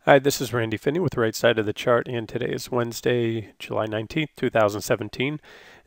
Hi, this is Randy Finney with the Right Side of the Chart, and today is Wednesday, July 19th, 2017.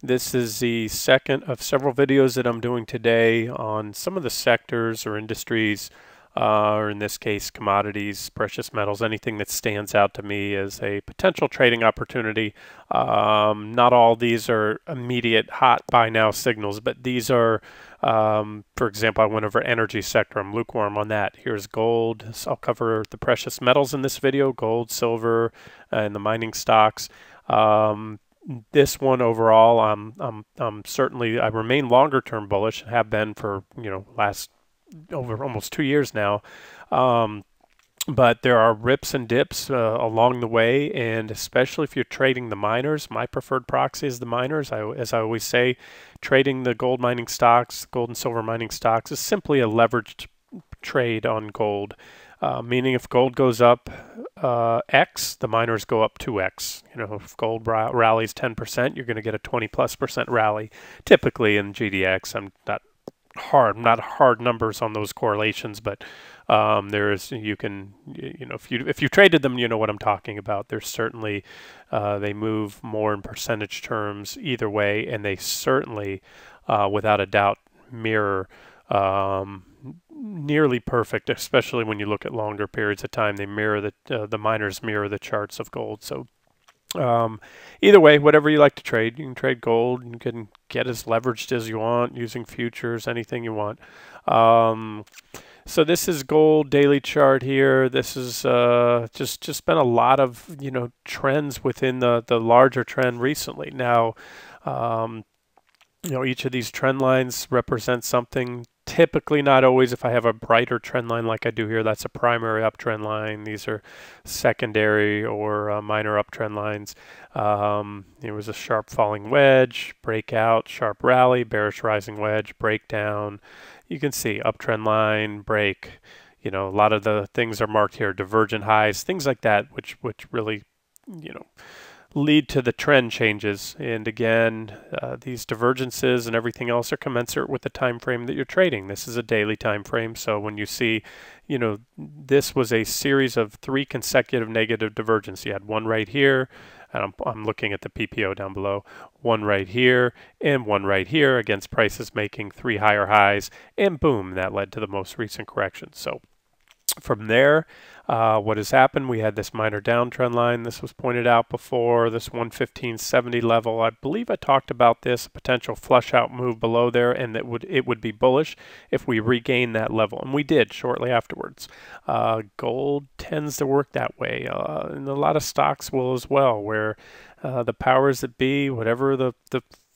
This is the second of several videos that I'm doing today on some of the sectors or industries, or in this case, commodities, precious metals, anything that stands out to me as a potential trading opportunity. Not all these are immediate hot buy now signals, but these are for example, I went over energy sector. I'm lukewarm on that. Here's gold. So I'll cover the precious metals in this video, gold, silver, and the mining stocks. This one overall, I'm certainly, I remain longer term bullish, have been for, last over almost 2 years now. But there are rips and dips along the way, and especially if you're trading the miners, my preferred proxy is the miners. As I always say, trading the gold mining stocks, gold and silver mining stocks, is simply a leveraged trade on gold. Meaning if gold goes up X, the miners go up 2X. If gold rallies 10%, you're going to get a 20+% rally. Typically in GDX, I'm not hard numbers on those correlations, but if you traded them, you know what I'm talking about. There's certainly they move more in percentage terms either way, and they certainly without a doubt mirror nearly perfect, especially when you look at longer periods of time. They mirror the miners mirror the charts of gold. So either way, whatever you like to trade, you can trade gold. You can get as leveraged as you want using futures, anything you want. So this is gold daily chart here. This is just been a lot of trends within the larger trend recently. Now, each of these trend lines represents something. Typically, not always. If I have a brighter trend line like I do here, that's a primary uptrend line. These are secondary or minor uptrend lines. There was a sharp falling wedge, breakout, sharp rally, bearish rising wedge, breakdown. You can see uptrend line, break. A lot of the things are marked here, divergent highs, things like that, which really, lead to the trend changes. And again, these divergences and everything else are commensurate with the time frame that you're trading. This is a daily time frame, so when you see, this was a series of 3 consecutive negative divergences. You had one right here, and I'm looking at the PPO down below, one right here and one right here against prices making 3 higher highs, and boom, that led to the most recent correction. So from there, what has happened, we had this minor downtrend line. This was pointed out before, this 115.70 level. I believe I talked about this, a potential flush out move below there, and it would be bullish if we regain that level. And we did shortly afterwards. Gold tends to work that way, and a lot of stocks will as well, where the powers that be, whatever the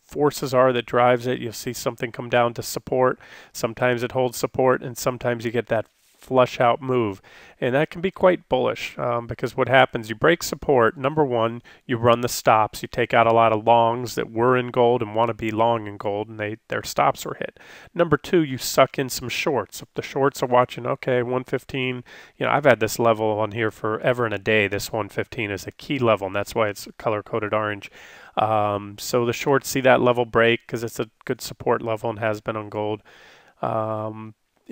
forces are that drives it, you'll see something come down to support. Sometimes it holds support, and sometimes you get that flush out move, and that can be quite bullish because what happens, you break support. Number one, you run the stops. You take out a lot of longs that were in gold and want to be long in gold, and their stops were hit. Number two, you suck in some shorts. If the shorts are watching, okay, 115, I've had this level on here forever and a day. This 115 is a key level, and that's why it's color coded orange. So the shorts see that level break because it's a good support level and has been on gold.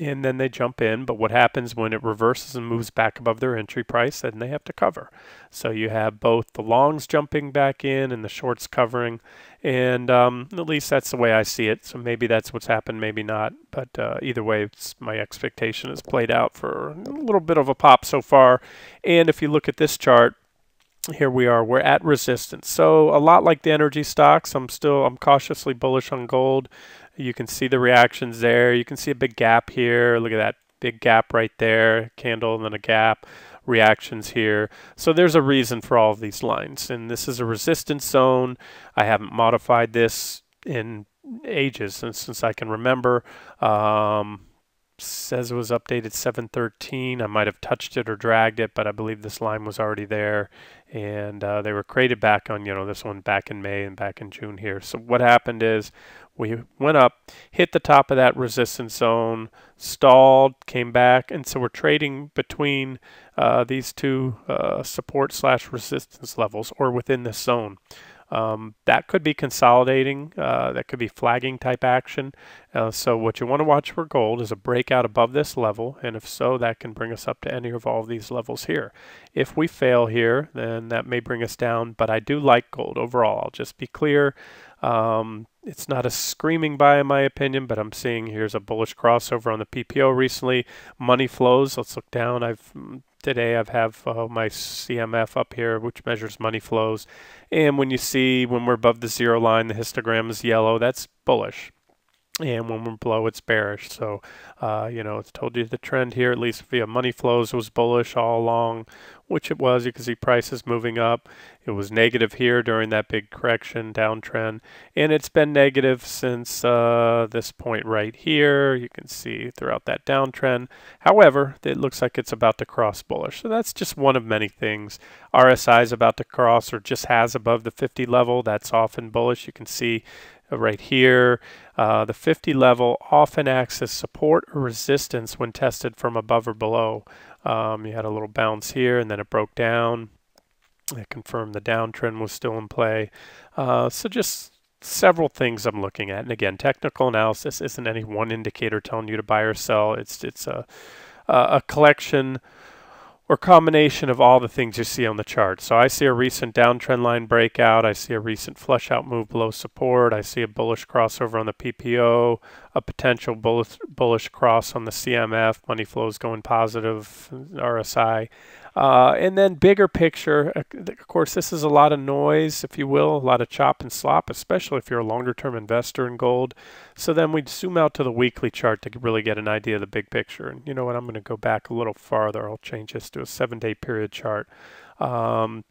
And then they jump in, but what happens when it reverses and moves back above their entry price, then they have to cover. So you have both the longs jumping back in and the shorts covering, and at least that's the way I see it. So maybe that's what's happened, maybe not, but either way, my expectation has played out for a little bit of a pop so far. And if you look at this chart, here we are, we're at resistance. So a lot like the energy stocks, I'm cautiously bullish on gold. You can see the reactions there. You can see a big gap here. Look at that big gap right there, candle and then a gap, reactions here. So there's a reason for all of these lines, and this is a resistance zone. I haven't modified this in ages, since I can remember. Says it was updated 7/13. I might have touched it or dragged it, but I believe this line was already there, and they were created back on, this one back in May and back in June here. So what happened is we went up, hit the top of that resistance zone, stalled, came back, and so we're trading between these two support/resistance levels, or within this zone. That could be consolidating, that could be flagging type action. So what you want to watch for gold is a breakout above this level, and if so, that can bring us up to any of all of these levels here. If we fail here, then that may bring us down, but I do like gold overall. I'll just be clear. It's not a screaming buy in my opinion, but I'm seeing here's a bullish crossover on the PPO recently. Money flows. Let's look down. Today I have my CMF up here, which measures money flows. And when you see when we're above the zero line, the histogram is yellow. That's bullish. And when we're below, it's bearish. So, it's told you the trend here, at least via money flows, was bullish all along, which it was. You can see prices moving up. It was negative here during that big correction, downtrend, and it's been negative since this point right here. You can see throughout that downtrend. However, it looks like it's about to cross bullish. So that's just one of many things. RSI is about to cross or just has above the 50 level. That's often bullish. You can see right here, the 50 level often acts as support or resistance when tested from above or below. You had a little bounce here and then it broke down. It confirmed the downtrend was still in play. So just several things I'm looking at. And again, technical analysis isn't any one indicator telling you to buy or sell. It's a collection or combination of all the things you see on the chart. So I see a recent downtrend line breakout. I see a recent flush out move below support. I see a bullish crossover on the PPO, a potential bullish cross on the CMF, money flows going positive, RSI. And then bigger picture, of course, this is a lot of noise, if you will, a lot of chop and slop, especially if you're a longer term investor in gold. So then we zoom out to the weekly chart to really get an idea of the big picture. And you know what, I'm going to go back a little farther. I'll change this to a 7-day period chart. And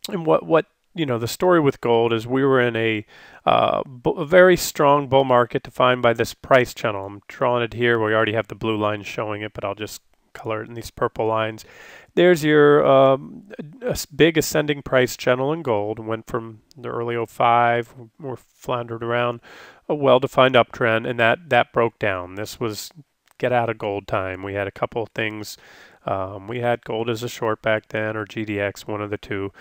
what the story with gold is we were in a very strong bull market defined by this price channel. I'm drawing it here. We already have the blue line showing it, but I'll just color it in these purple lines. There's your big ascending price channel in gold. Went from the early 05, we're floundered around a well-defined uptrend, and that broke down. This was get out of gold time. We had a couple of things. We had gold as a short back then, or GDX, one of the two.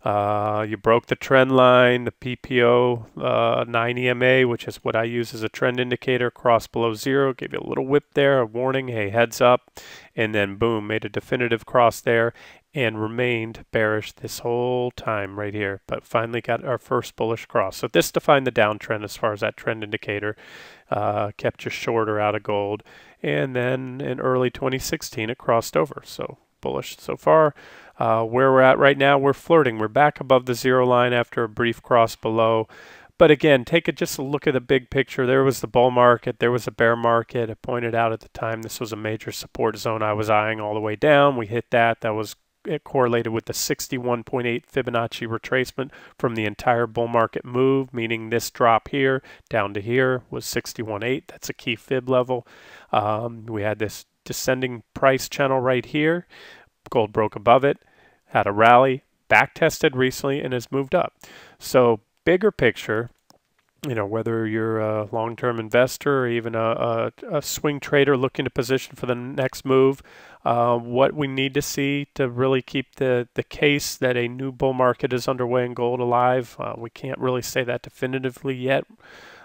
You broke the trend line, the PPO 9 EMA, which is what I use as a trend indicator, crossed below zero, gave you a little whip there, a warning, hey, heads up, and then boom, made a definitive cross there and remained bearish this whole time right here, but finally got our first bullish cross. So this defined the downtrend as far as that trend indicator, kept you shorter out of gold, and then in early 2016 it crossed over, so bullish so far. Where we're at right now, we're flirting. We're back above the zero line after a brief cross below. But again, just a look at the big picture. There was the bull market. There was a bear market. I pointed out at the time this was a major support zone I was eyeing all the way down. We hit that. It correlated with the 61.8 Fibonacci retracement from the entire bull market move, meaning this drop here down to here was 61.8. That's a key fib level. We had this descending price channel right here. Gold broke above it, had a rally, back tested recently, and has moved up. So bigger picture, whether you're a long-term investor or even a swing trader looking to position for the next move, what we need to see to really keep the case that a new bull market is underway in gold alive. We can't really say that definitively yet.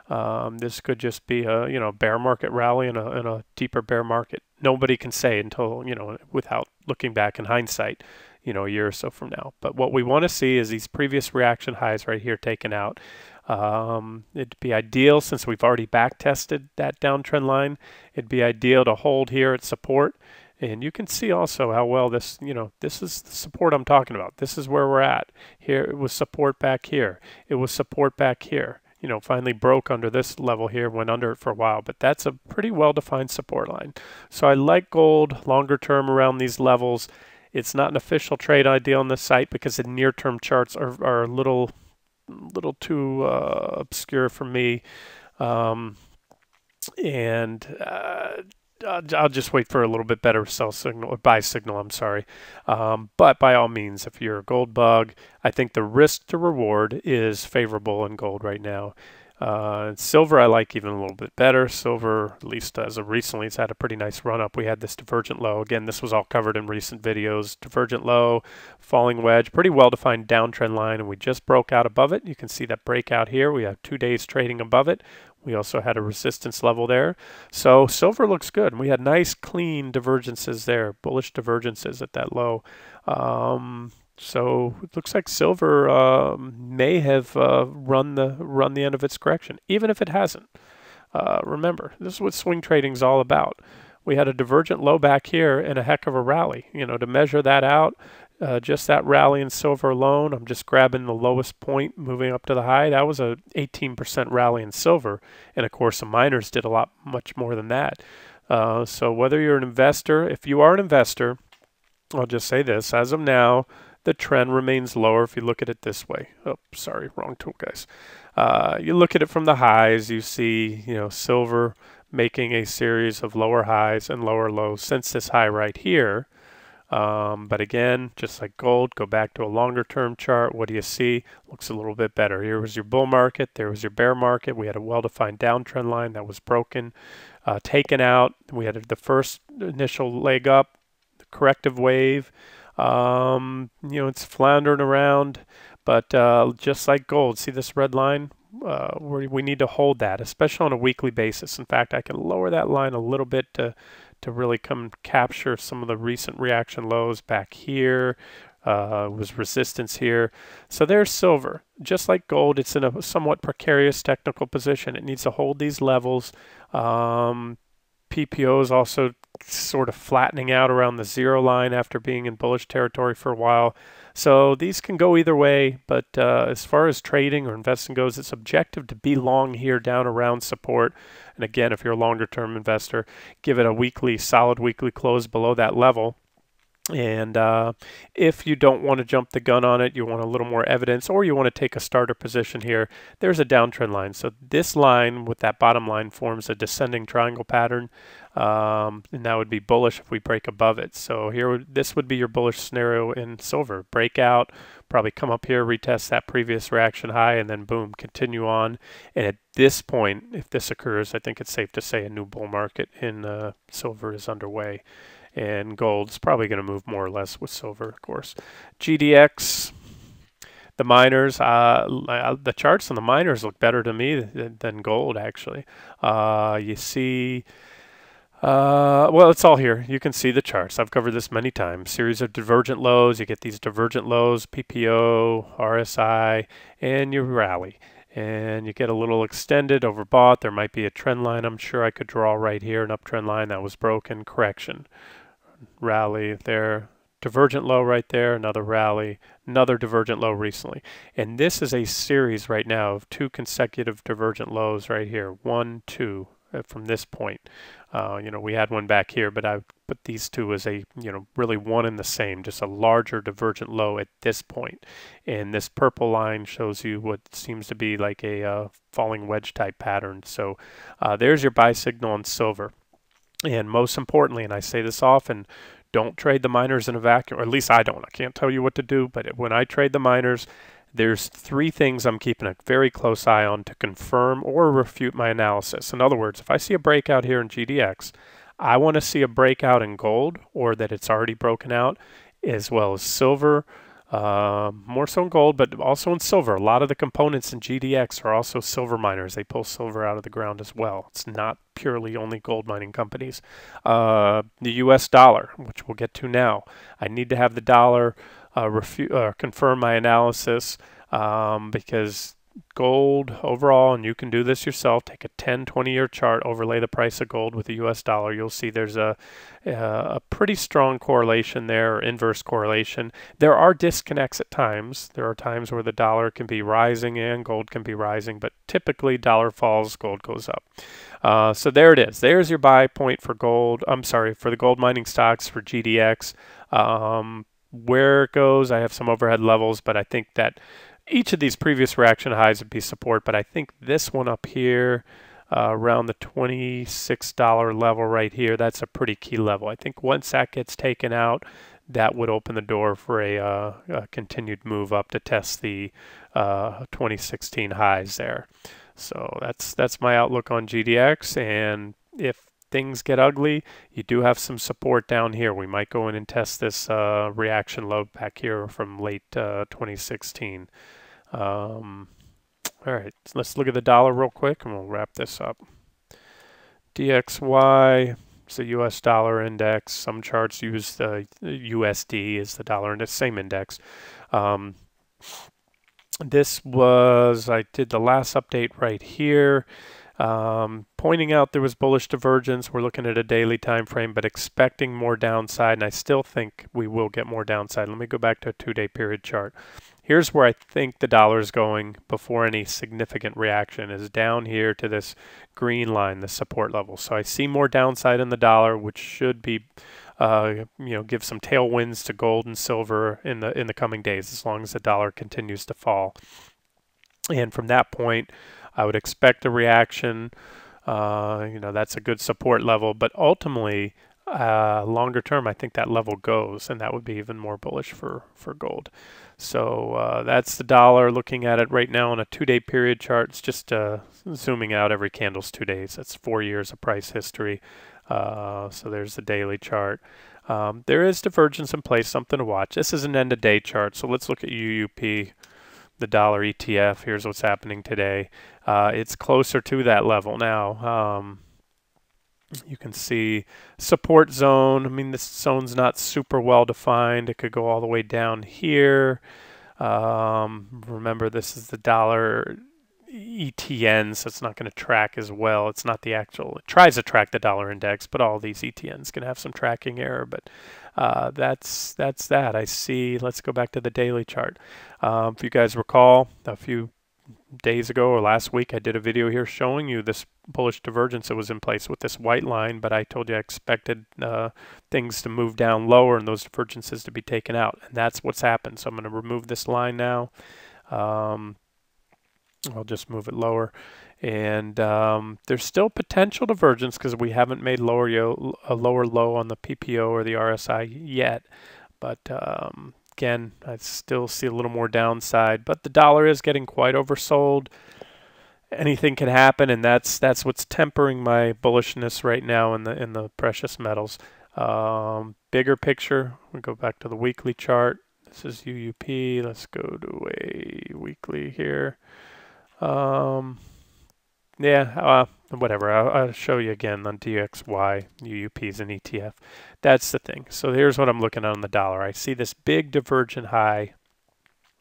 This could just be a bear market rally and a deeper bear market. Nobody can say until without looking back in hindsight, a year or so from now. But what we want to see is these previous reaction highs right here taken out. It'd be ideal, since we've already back tested that downtrend line, it'd be ideal to hold here at support. And you can see also how well this, this is the support I'm talking about. This is where we're at. Here it was support back here. It was support back here. Finally broke under this level here, went under it for a while, but that's a pretty well-defined support line. So I like gold longer term around these levels. It's not an official trade idea on this site because the near-term charts are a little too obscure for me. I'll just wait for a little bit better sell signal or buy signal. I'm sorry, but by all means, if you're a gold bug, I think the risk to reward is favorable in gold right now. Silver I like even a little bit better. Silver, at least as of recently, it's had a pretty nice run up. We had this divergent low. Again, this was all covered in recent videos. Divergent low, falling wedge, pretty well-defined downtrend line, and we just broke out above it. You can see that breakout here. We have 2 days trading above it. We also had a resistance level there. So silver looks good. And we had nice clean divergences there, bullish divergences at that low. So it looks like silver may have run the end of its correction, even if it hasn't. Remember, this is what swing trading is all about. We had a divergent low back here and a heck of a rally. You know, to measure that out, just that rally in silver alone, I'm just grabbing the lowest point, moving up to the high. That was a 18% rally in silver, and of course the miners did much more than that. So whether you're an investor, if you are an investor, I'll just say this: as of now, the trend remains lower if you look at it this way. Oh, sorry, wrong tool, guys. You look at it from the highs, you see, you know, silver making a series of lower highs and lower lows since this high right here. But again, just like gold, go back to a longer term chart. What do you see? Looks a little bit better. Here was your bull market. There was your bear market. We had a well-defined downtrend line that was broken, taken out. We had the first initial leg up, the corrective wave. You know, it's floundering around, but just like gold, see this red line? We need to hold that, especially on a weekly basis. In fact, I can lower that line a little bit to really come capture some of the recent reaction lows back here. Was resistance here. So there's silver. Just like gold, it's in a somewhat precarious technical position. It needs to hold these levels. PPO is also sort of flattening out around the 0 line after being in bullish territory for a while. So these can go either way, but as far as trading or investing goes, it's objective to be long here down around support. And again, if you're a longer term investor, give it a solid weekly close below that level. And if you don't want to jump the gun on it, you want a little more evidence, or you want to take a starter position here, there's a downtrend line. So this line with that bottom line forms a descending triangle pattern, and that would be bullish if we break above it. So here, this would be your bullish scenario in silver. Breakout, probably come up here, retest that previous reaction high, and then boom, continue on. And at this point, if this occurs, I think it's safe to say a new bull market in silver is underway. And gold's probably going to move more or less with silver, of course. GDX, the miners, the charts on the miners look better to me than gold, actually. You see, well, it's all here. You can see the charts. I've covered this many times. Series of divergent lows. You get these divergent lows, PPO, RSI, and you rally. And you get a little extended, overbought. There might be a trend line I'm sure I could draw right here, an uptrend line that was broken, correction. Rally there, divergent low right there, another rally, another divergent low recently. And this is a series right now of 2 consecutive divergent lows right here, 1, 2 from this point. You know, we had one back here, but I put these two as a, you know, really one and the same, just a larger divergent low at this point. And this purple line shows you what seems to be like a falling wedge type pattern. So there's your buy signal on silver. And most importantly, and I say this often, don't trade the miners in a vacuum, or at least I don't. I can't tell you what to do, but when I trade the miners, there's 3 things I'm keeping a very close eye on to confirm or refute my analysis. In other words, if I see a breakout here in GDX, I want to see a breakout in gold, or that it's already broken out, as well as silver, more so in gold, but also in silver. A lot of the components in GDX are also silver miners. They pull silver out of the ground as well. It's not purely only gold mining companies. The US dollar, which we'll get to now. I need to have the dollar confirm my analysis because gold overall, and you can do this yourself, take a 10, 20-year chart, overlay the price of gold with the US dollar. You'll see there's a pretty strong correlation there, or inverse correlation. There are disconnects at times. There are times where the dollar can be rising and gold can be rising, but typically dollar falls, gold goes up. So there it is. There's your buy point for gold. I'm sorry, for the gold mining stocks for GDX. Where it goes, I have some overhead levels, but I think that each of these previous reaction highs would be support, but I think this one up here around the $26 level right here, that's a pretty key level. I think once that gets taken out, that would open the door for a continued move up to test the 2016 highs there. So that's my outlook on GDX. And if things get ugly, you do have some support down here. We might go in and test this reaction low back here from late 2016. All right, so let's look at the dollar real quick and we'll wrap this up. DXY is the US dollar index. Some charts use the USD as the dollar index, same index. This was, I did the last update right here, pointing out there was bullish divergence. We're looking at a daily time frame, but expecting more downside, and I still think we will get more downside. Let me go back to a 2-day period chart. Here's where I think the dollar is going before any significant reaction is down here to this green line, the support level. So I see more downside in the dollar, which should be, give some tailwinds to gold and silver in the coming days, as long as the dollar continues to fall. And from that point, I would expect a reaction. That's a good support level, but ultimately, longer term, I think that level goes, and that would be even more bullish for gold. So that's the dollar. Looking at it right now on a 2-day period chart, it's just zooming out every candle's 2 days. That's 4 years of price history. So there's the daily chart. There is divergence in place, something to watch. This is an end-of-day chart, so let's look at UUP, the dollar ETF. Here's what's happening today. It's closer to that level now. You can see support zone. I mean, this zone's not super well defined. It could go all the way down here. Remember, this is the dollar ETN, so it's not going to track as well. It's not the actual, it tries to track the dollar index, but all these ETNs can have some tracking error. But that's that. I see, let's go back to the daily chart. If you guys recall, a few days ago or last week, I did a video here showing you this bullish divergence that was in place with this white line, but I told you I expected things to move down lower and those divergences to be taken out, and that's what's happened. So I'm going to remove this line now. I'll just move it lower, and there's still potential divergence because we haven't made a lower low on the PPO or the RSI yet, but again, I still see a little more downside, but the dollar is getting quite oversold. Anything can happen, and that's what's tempering my bullishness right now in the precious metals. Bigger picture, we go back to the weekly chart. This is UUP. Let's go to a weekly here. Whatever. I'll show you again on DXY, UUPs, and ETF. That's the thing. So here's what I'm looking at on the dollar. I see this big divergent high.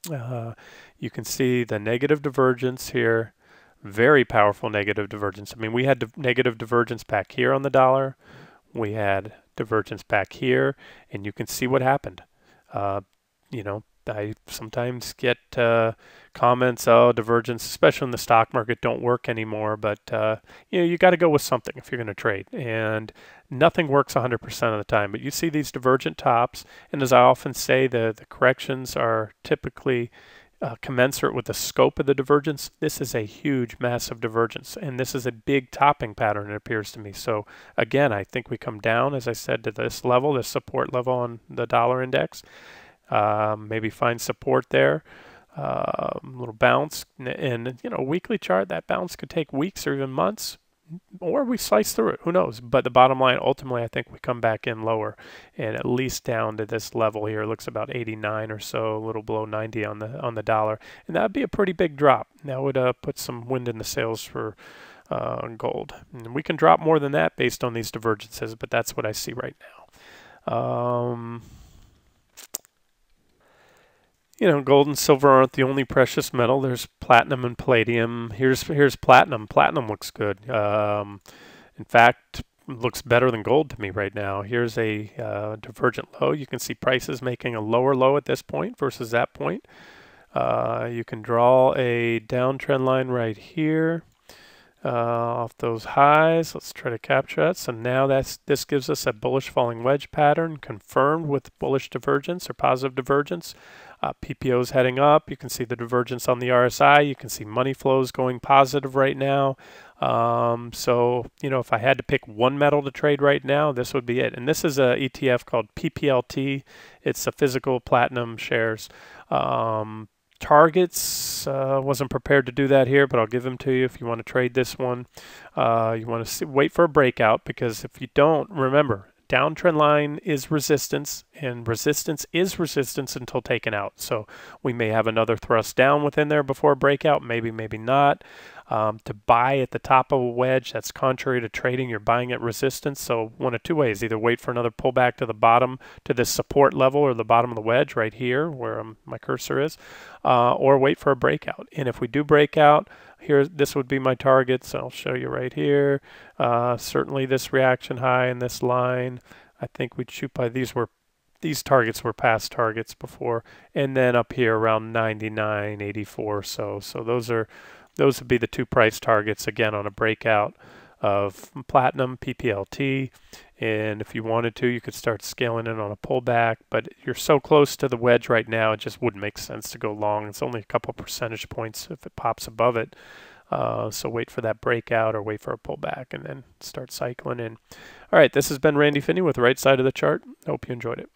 You can see the negative divergence here. Very powerful negative divergence. I mean, we had negative divergence back here on the dollar. We had divergence back here, and you can see what happened. I sometimes get comments, oh, divergence, especially in the stock market, don't work anymore. But you got to go with something if you're going to trade, and nothing works 100% of the time. But you see these divergent tops, and as I often say, the corrections are typically commensurate with the scope of the divergence. This is a huge, massive divergence, and this is a big topping pattern, it appears to me. So again, I think we come down, as I said, to this level, this support level on the dollar index. Maybe find support there, little bounce, and weekly chart, that bounce could take weeks or even months, or we slice through it, who knows. But the bottom line, ultimately, I think we come back in lower and at least down to this level here. It looks about 89 or so, a little below 90 on the dollar, and that would be a pretty big drop. That would put some wind in the sails for gold, and we can drop more than that based on these divergences, but that's what I see right now. Gold and silver aren't the only precious metal. There's platinum and palladium. Here's platinum. Platinum looks good. In fact, looks better than gold to me right now. Here's a divergent low. You can see prices making a lower low at this point versus that point. You can draw a downtrend line right here off those highs. Let's try to capture that. So now this gives us a bullish falling wedge pattern confirmed with bullish divergence or positive divergence. PPO is heading up. You can see the divergence on the RSI. You can see money flows going positive right now. So, if I had to pick one metal to trade right now, this would be it. And this is a ETF called PPLT. It's a physical platinum shares. targets. Wasn't prepared to do that here, but I'll give them to you if you want to trade this one. You want to wait for a breakout, because if you don't, remember, downtrend line is resistance, and resistance is resistance until taken out. So we may have another thrust down within there before a breakout, maybe, maybe not. To buy at the top of a wedge, that's contrary to trading. You're buying at resistance. So one of two ways: either wait for another pullback to the bottom, to this support level or the bottom of the wedge right here where my cursor is, or wait for a breakout. And if we do break out, here, this would be my target, so I'll show you right here. Certainly this reaction high and this line, I think we'd shoot by these targets were past targets before, and then up here around 99.84. So those would be the two price targets again on a breakout of platinum, PPLT. And if you wanted to, you could start scaling in on a pullback, but you're so close to the wedge right now, it just wouldn't make sense to go long. It's only a couple percentage points if it pops above it. So wait for that breakout or wait for a pullback and then start cycling in. All right, this has been Randy Finney with Right Side of the Chart. I hope you enjoyed it.